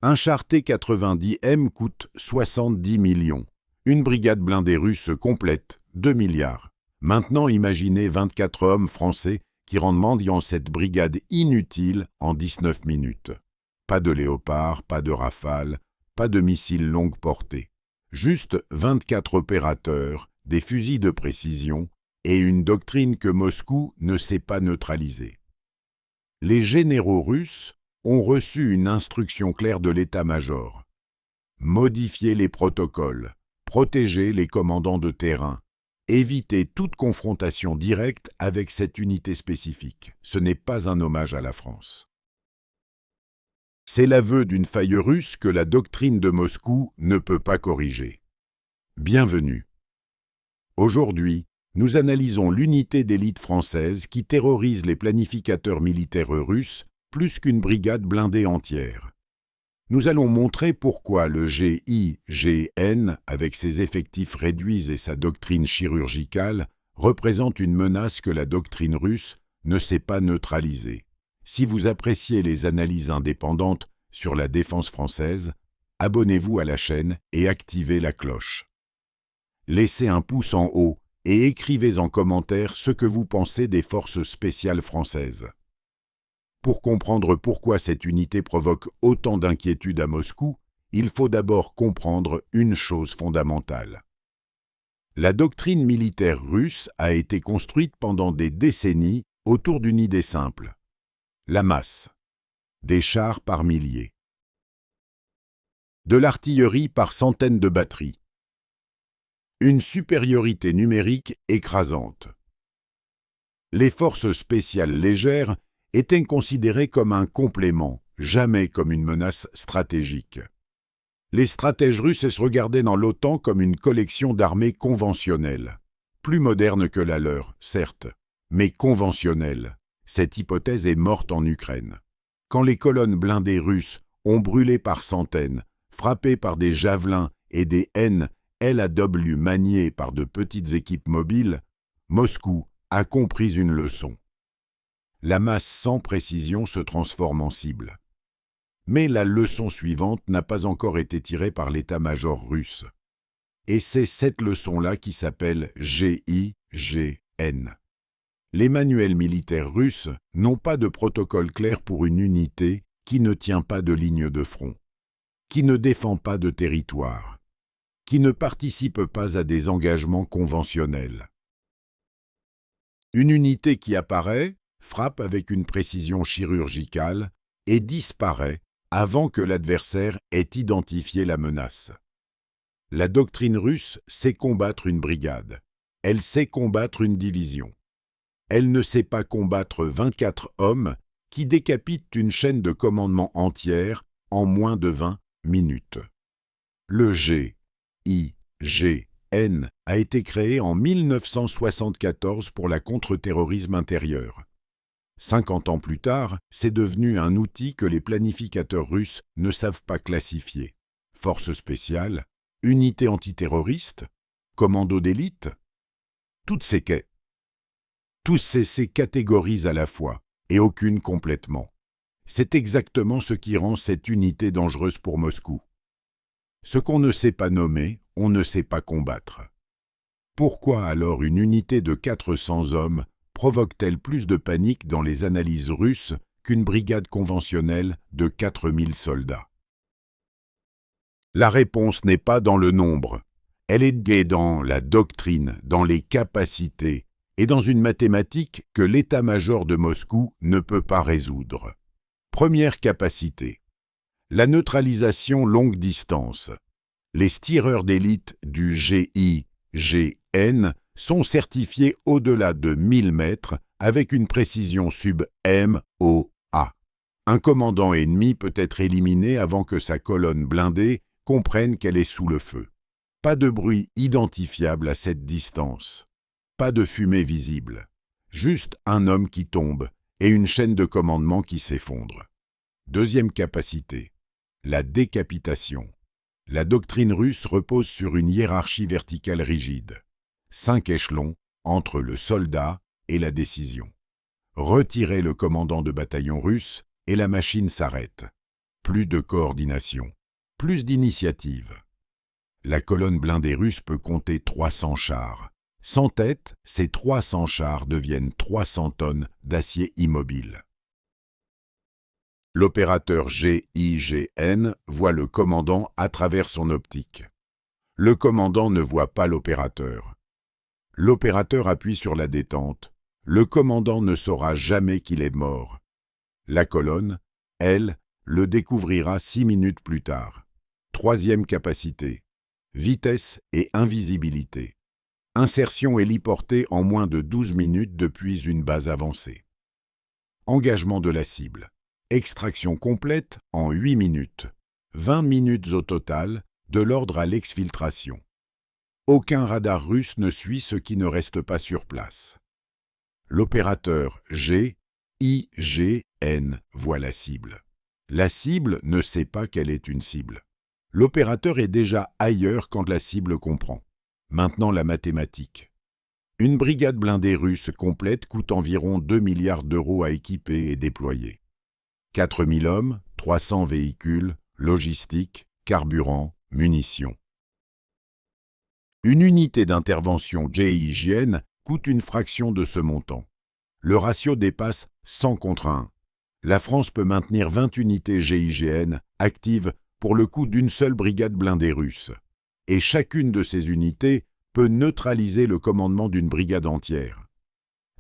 Un char T-90M coûte 70 millions. Une brigade blindée russe complète, 2 milliards. Maintenant imaginez 24 hommes français qui rendent mendiant cette brigade inutile en 19 minutes. Pas de Léopard, pas de Rafale, pas de missiles longue portée. Juste 24 opérateurs, des fusils de précision et une doctrine que Moscou ne sait pas neutraliser. Les généraux russes ont reçu une instruction claire de l'état-major. Modifier les protocoles, protéger les commandants de terrain, éviter toute confrontation directe avec cette unité spécifique. Ce n'est pas un hommage à la France. C'est l'aveu d'une faille russe que la doctrine de Moscou ne peut pas corriger. Bienvenue. Aujourd'hui, nous analysons l'unité d'élite française qui terrorise les planificateurs militaires russes plus qu'une brigade blindée entière. Nous allons montrer pourquoi le GIGN, avec ses effectifs réduits et sa doctrine chirurgicale, représente une menace que la doctrine russe ne sait pas neutraliser. Si vous appréciez les analyses indépendantes sur la défense française, abonnez-vous à la chaîne et activez la cloche. Laissez un pouce en haut et écrivez en commentaire ce que vous pensez des forces spéciales françaises. Pour comprendre pourquoi cette unité provoque autant d'inquiétude à Moscou, il faut d'abord comprendre une chose fondamentale. La doctrine militaire russe a été construite pendant des décennies autour d'une idée simple. La masse. Des chars par milliers. De l'artillerie par centaines de batteries. Une supériorité numérique écrasante. Les forces spéciales légères étaient considérées comme un complément, jamais comme une menace stratégique. Les stratèges russes se regardaient dans l'OTAN comme une collection d'armées conventionnelles. Plus moderne que la leur, certes, mais conventionnelle. Cette hypothèse est morte en Ukraine. Quand les colonnes blindées russes ont brûlé par centaines, frappées par des javelins et des NLAW maniés par de petites équipes mobiles, Moscou a compris une leçon. La masse sans précision se transforme en cible. Mais la leçon suivante n'a pas encore été tirée par l'état-major russe. Et c'est cette leçon-là qui s'appelle GIGN. Les manuels militaires russes n'ont pas de protocole clair pour une unité qui ne tient pas de ligne de front, qui ne défend pas de territoire, qui ne participe pas à des engagements conventionnels. Une unité qui apparaît, frappe avec une précision chirurgicale et disparaît avant que l'adversaire ait identifié la menace. La doctrine russe sait combattre une brigade. Elle sait combattre une division. Elle ne sait pas combattre 24 hommes qui décapitent une chaîne de commandement entière en moins de 20 minutes. Le GIGN a été créé en 1974 pour la contre-terrorisme intérieur. 50 ans plus tard, c'est devenu un outil que les planificateurs russes ne savent pas classifier. Forces spéciales, unités antiterroristes, commandos d'élite, toutes ces tous ces catégories à la fois, et aucune complètement. C'est exactement ce qui rend cette unité dangereuse pour Moscou. Ce qu'on ne sait pas nommer, on ne sait pas combattre. Pourquoi alors une unité de 400 hommes provoque-t-elle plus de panique dans les analyses russes qu'une brigade conventionnelle de 4000 soldats? La réponse n'est pas dans le nombre. Elle est dans la doctrine, dans les capacités et dans une mathématique que l'état-major de Moscou ne peut pas résoudre. Première capacité. La neutralisation longue distance. Les tireurs d'élite du GIGN sont certifiés au-delà de 1000 mètres avec une précision sub-MOA. Un commandant ennemi peut être éliminé avant que sa colonne blindée comprenne qu'elle est sous le feu. Pas de bruit identifiable à cette distance. Pas de fumée visible. Juste un homme qui tombe et une chaîne de commandement qui s'effondre. Deuxième capacité. La décapitation. La doctrine russe repose sur une hiérarchie verticale rigide. 5 échelons entre le soldat et la décision. Retirez le commandant de bataillon russe et la machine s'arrête. plus de coordination, plus d'initiative. La colonne blindée russe peut compter 300 chars. Sans tête, ces 300 chars deviennent 300 tonnes d'acier immobile. L'opérateur GIGN voit le commandant à travers son optique. Le commandant ne voit pas l'opérateur. L'opérateur appuie sur la détente. Le commandant ne saura jamais qu'il est mort. La colonne, elle, le découvrira 6 minutes plus tard. Troisième capacité. Vitesse et invisibilité. Insertion héliportée en moins de 12 minutes depuis une base avancée. Engagement de la cible. Extraction complète en 8 minutes. 20 minutes au total, de l'ordre à l'exfiltration. Aucun radar russe ne suit ceux qui ne restent pas sur place. L'opérateur GIGN voit la cible. La cible ne sait pas qu'elle est une cible. L'opérateur est déjà ailleurs quand la cible comprend. Maintenant la mathématique. Une brigade blindée russe complète coûte environ 2 milliards d'euros à équiper et déployer. 4000 hommes, 300 véhicules, logistique, carburant, munitions. Une unité d'intervention GIGN coûte une fraction de ce montant. Le ratio dépasse 100 contre 1. La France peut maintenir 20 unités GIGN actives pour le coût d'une seule brigade blindée russe. Et chacune de ces unités peut neutraliser le commandement d'une brigade entière.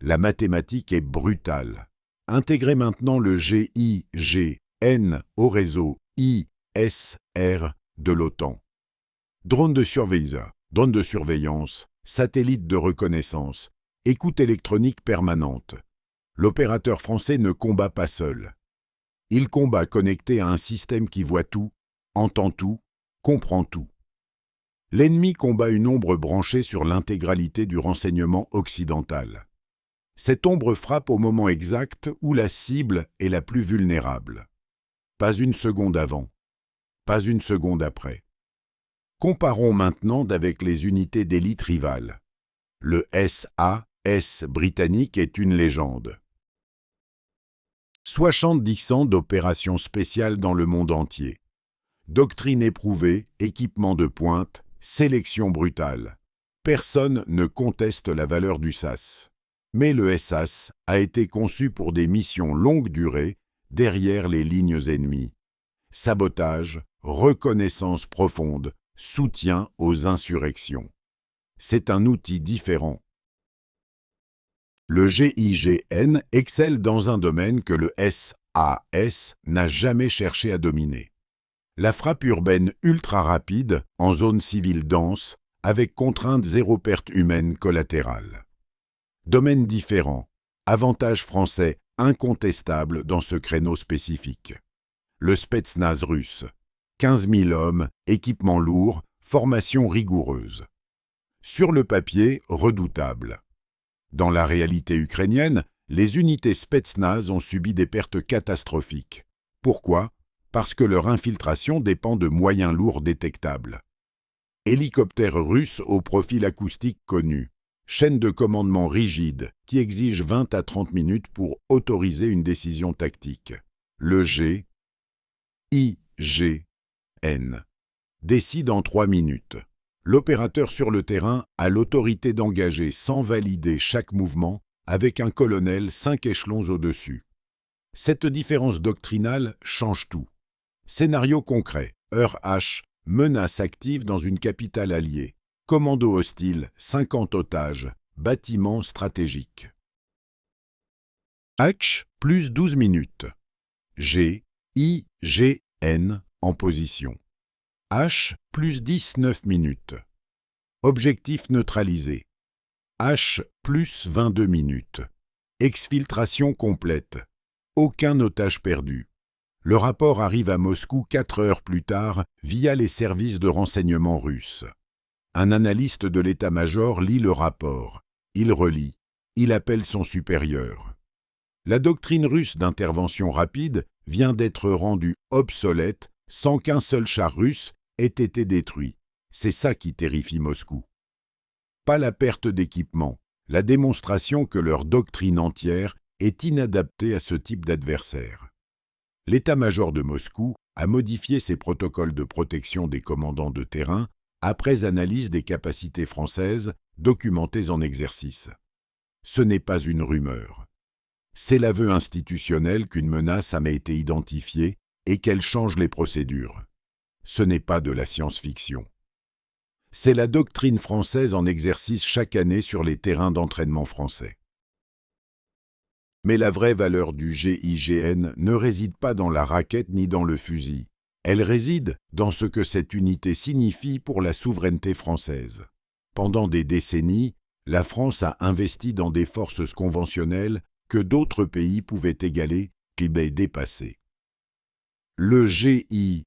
La mathématique est brutale. Intégrez maintenant le GIGN au réseau ISR de l'OTAN. Drone de surveillance, satellite de reconnaissance, écoute électronique permanente. L'opérateur français ne combat pas seul. Il combat connecté à un système qui voit tout, entend tout, comprend tout. L'ennemi combat une ombre branchée sur l'intégralité du renseignement occidental. Cette ombre frappe au moment exact où la cible est la plus vulnérable. Pas une seconde avant, pas une seconde après. Comparons maintenant avec les unités d'élite rivales. Le SAS britannique est une légende. 70 ans d'opérations spéciales dans le monde entier. Doctrine éprouvée, équipement de pointe, sélection brutale. Personne ne conteste la valeur du SAS. Mais le SAS a été conçu pour des missions longue durée derrière les lignes ennemies. Sabotage, reconnaissance profonde, soutien aux insurrections. C'est un outil différent. Le GIGN excelle dans un domaine que le SAS n'a jamais cherché à dominer. La frappe urbaine ultra rapide en zone civile dense avec contrainte zéro perte humaine collatérale. Domaine différent, avantage français incontestable dans ce créneau spécifique. Le Spetsnaz russe, 15 000 hommes, équipement lourd, formation rigoureuse. Sur le papier, redoutable. Dans la réalité ukrainienne, les unités Spetsnaz ont subi des pertes catastrophiques. Pourquoi ? Parce que leur infiltration dépend de moyens lourds détectables. Hélicoptères russes au profil acoustique connu. Chaîne de commandement rigide qui exige 20 à 30 minutes pour autoriser une décision tactique. Le GIGN décide en 3 minutes. L'opérateur sur le terrain a l'autorité d'engager sans valider chaque mouvement avec un colonel 5 échelons au-dessus. Cette différence doctrinale change tout. Scénario concret, heure H, menace active dans une capitale alliée. Commando hostile, 50 otages, bâtiment stratégique. H, plus 12 minutes. GIGN en position. H, plus 19 minutes. Objectif neutralisé. H, plus 22 minutes. Exfiltration complète. Aucun otage perdu. Le rapport arrive à Moscou 4 heures plus tard via les services de renseignement russes. Un analyste de l'état-major lit le rapport. Il relit. Il appelle son supérieur. La doctrine russe d'intervention rapide vient d'être rendue obsolète sans qu'un seul char russe ait été détruit. C'est ça qui terrifie Moscou. Pas la perte d'équipement, la démonstration que leur doctrine entière est inadaptée à ce type d'adversaire. L'état-major de Moscou a modifié ses protocoles de protection des commandants de terrain après analyse des capacités françaises documentées en exercice. Ce n'est pas une rumeur. C'est l'aveu institutionnel qu'une menace a été identifiée et qu'elle change les procédures. Ce n'est pas de la science-fiction. C'est la doctrine française en exercice chaque année sur les terrains d'entraînement français. Mais la vraie valeur du GIGN ne réside pas dans la raquette ni dans le fusil. Elle réside dans ce que cette unité signifie pour la souveraineté française. Pendant des décennies, la France a investi dans des forces conventionnelles que d'autres pays pouvaient égaler, qu'ils dépasser. Le GIGN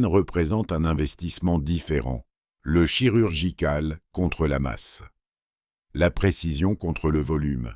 représente un investissement différent, le chirurgical contre la masse, la précision contre le volume,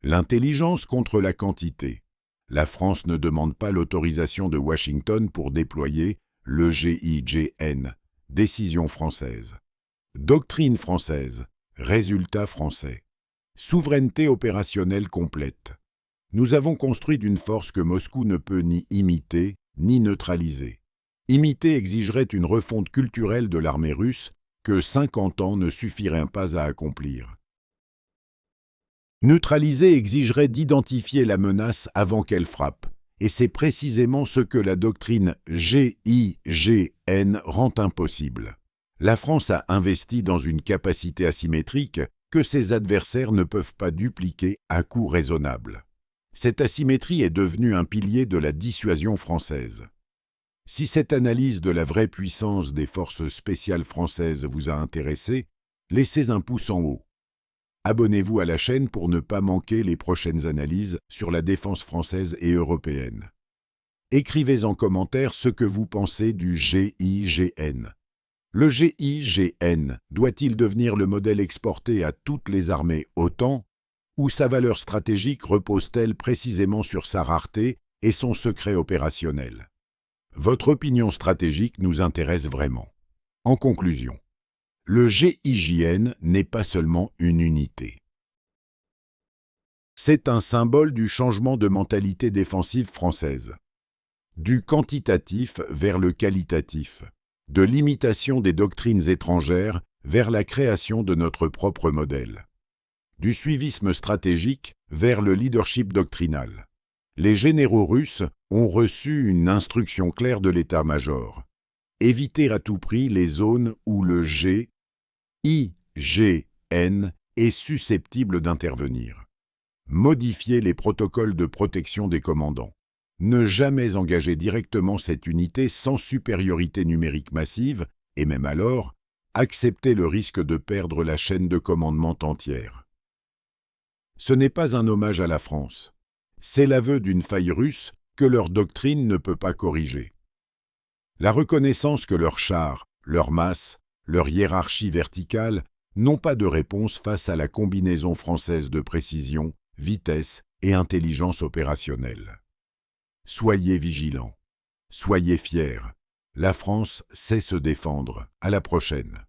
l'intelligence contre la quantité. La France ne demande pas l'autorisation de Washington pour déployer le GIGN, décision française. Doctrine française, résultat français. Souveraineté opérationnelle complète. Nous avons construit une force que Moscou ne peut ni imiter, ni neutraliser. Imiter exigerait une refonte culturelle de l'armée russe que 50 ans ne suffiraient pas à accomplir. Neutraliser exigerait d'identifier la menace avant qu'elle frappe, et c'est précisément ce que la doctrine GIGN rend impossible. La France a investi dans une capacité asymétrique que ses adversaires ne peuvent pas dupliquer à coût raisonnable. Cette asymétrie est devenue un pilier de la dissuasion française. Si cette analyse de la vraie puissance des forces spéciales françaises vous a intéressé, laissez un pouce en haut. Abonnez-vous à la chaîne pour ne pas manquer les prochaines analyses sur la défense française et européenne. Écrivez en commentaire ce que vous pensez du GIGN. Le GIGN doit-il devenir le modèle exporté à toutes les armées OTAN, ou sa valeur stratégique repose-t-elle précisément sur sa rareté et son secret opérationnel? Votre opinion stratégique nous intéresse vraiment. En conclusion, le GIGN n'est pas seulement une unité. C'est un symbole du changement de mentalité défensive française, du quantitatif vers le qualitatif, de l'imitation des doctrines étrangères vers la création de notre propre modèle, du suivisme stratégique vers le leadership doctrinal. Les généraux russes ont reçu une instruction claire de l'état-major. Éviter à tout prix les zones où le GIGN est susceptible d'intervenir. Modifier les protocoles de protection des commandants. Ne jamais engager directement cette unité sans supériorité numérique massive, et même alors, accepter le risque de perdre la chaîne de commandement entière. Ce n'est pas un hommage à la France. C'est l'aveu d'une faille russe que leur doctrine ne peut pas corriger. La reconnaissance que leurs chars, leur masse, leur hiérarchie verticale n'ont pas de réponse face à la combinaison française de précision, vitesse et intelligence opérationnelle. Soyez vigilants, soyez fiers. La France sait se défendre. À la prochaine.